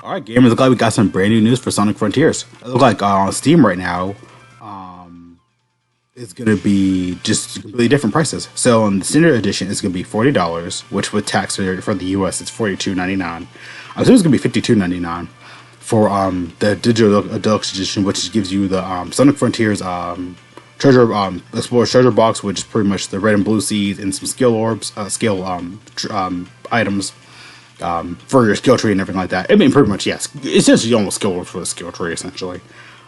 Alright, gamers, look like we got some brand new news for Sonic Frontiers. It looks like on Steam right now, it's going to be just completely different prices. So on the standard edition, it's going to be $40, which with tax for the US, it's $42.99. I assume it's going to be $52.99 for the digital deluxe edition, which gives you the Sonic Frontiers Explorer treasure box, which is pretty much the red and blue seeds and some skill orbs, items for your skill tree and everything like that. I mean, pretty much, yes. Essentially, almost skill orbs for the skill tree, essentially.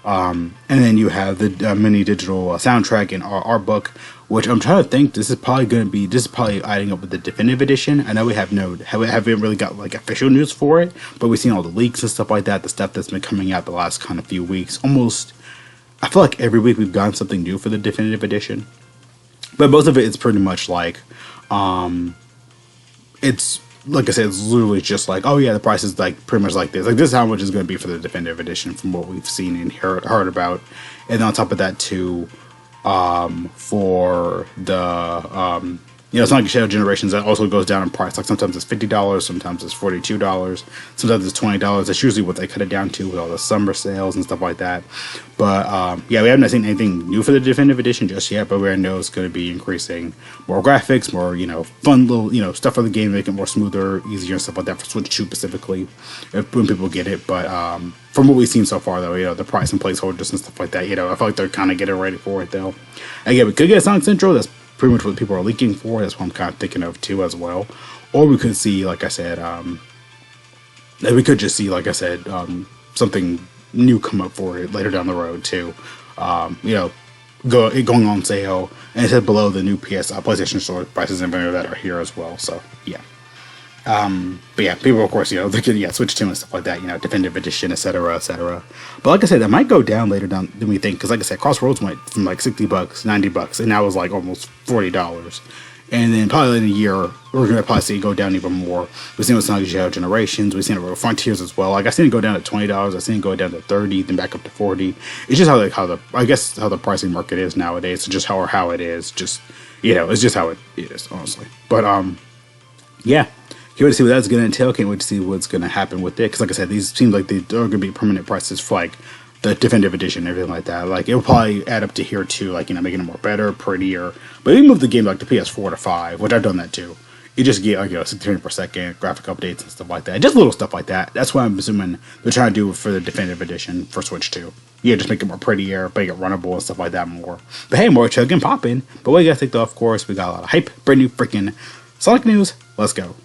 And then you have the mini digital soundtrack and art book, which I'm trying to think. This is probably adding up with the definitive edition. I know we haven't really got like official news for it, but we've seen all the leaks and stuff like that. The stuff that's been coming out the last kind of few weeks. Almost, I feel like every week we've gotten something new for the definitive edition, but most of it is pretty much like, it's. Like I said, it's literally just like, oh yeah, the price is like pretty much like this. Like this is how much it's going to be for the definitive edition from what we've seen and heard about. And then on top of that too, for the Sonic Shadow Generations, that also goes down in price. Like sometimes it's $50, sometimes it's $42, sometimes it's $20. That's usually what they cut it down to with all the summer sales and stuff like that. But yeah, we haven't seen anything new for the definitive edition just yet. But we know it's going to be increasing more graphics, more fun little stuff for the game, make it more smoother, easier and stuff like that for Switch 2 specifically, when people get it. But from what we've seen so far, though, the price and placeholders and stuff like that, I feel like they're kind of getting ready for it, though. Again, we could get a Sonic Central. That's pretty much what people are leaking for. That's what I'm kind of thinking of too as well. Or we could see, like I said, something new come up for it later down the road too. Going on sale, and it said below the new PlayStation Store prices and that are here as well. So yeah. But yeah, people of course, they could Switch 2 and stuff like that, definitive edition, etc., etc. But like I said, that might go down later down than we think, because like I said, Crossroads went from like $60, $90, and now it's like almost $40. And then probably in a year, we're gonna probably see it go down even more. We've seen it with Sonic Shadow Generations, we've seen it with Frontiers as well. Like I seen it go down to $20, I seen it go down to $30, then back up to $40. It's just how the pricing market is nowadays. It's just how it is. Just it's just how it is, honestly. But yeah. Can't wait to see what that's going to entail. Can't wait to see what's going to happen with it. Because like I said, these seem like they're going to be permanent prices for like the definitive edition and everything like that. Like it'll probably add up to here too, like making it more better, prettier. But we moved the game like to PS4 to 5, which I've done that too. You just get 60 frames per second, graphic updates and stuff like that. Just little stuff like that. That's what I'm assuming they're trying to do for the definitive edition for Switch 2. Yeah, just make it more prettier, make it runnable and stuff like that more. But hey, more chugging, popping. But what you guys think though? Of course, we got a lot of hype, brand new freaking Sonic news. Let's go.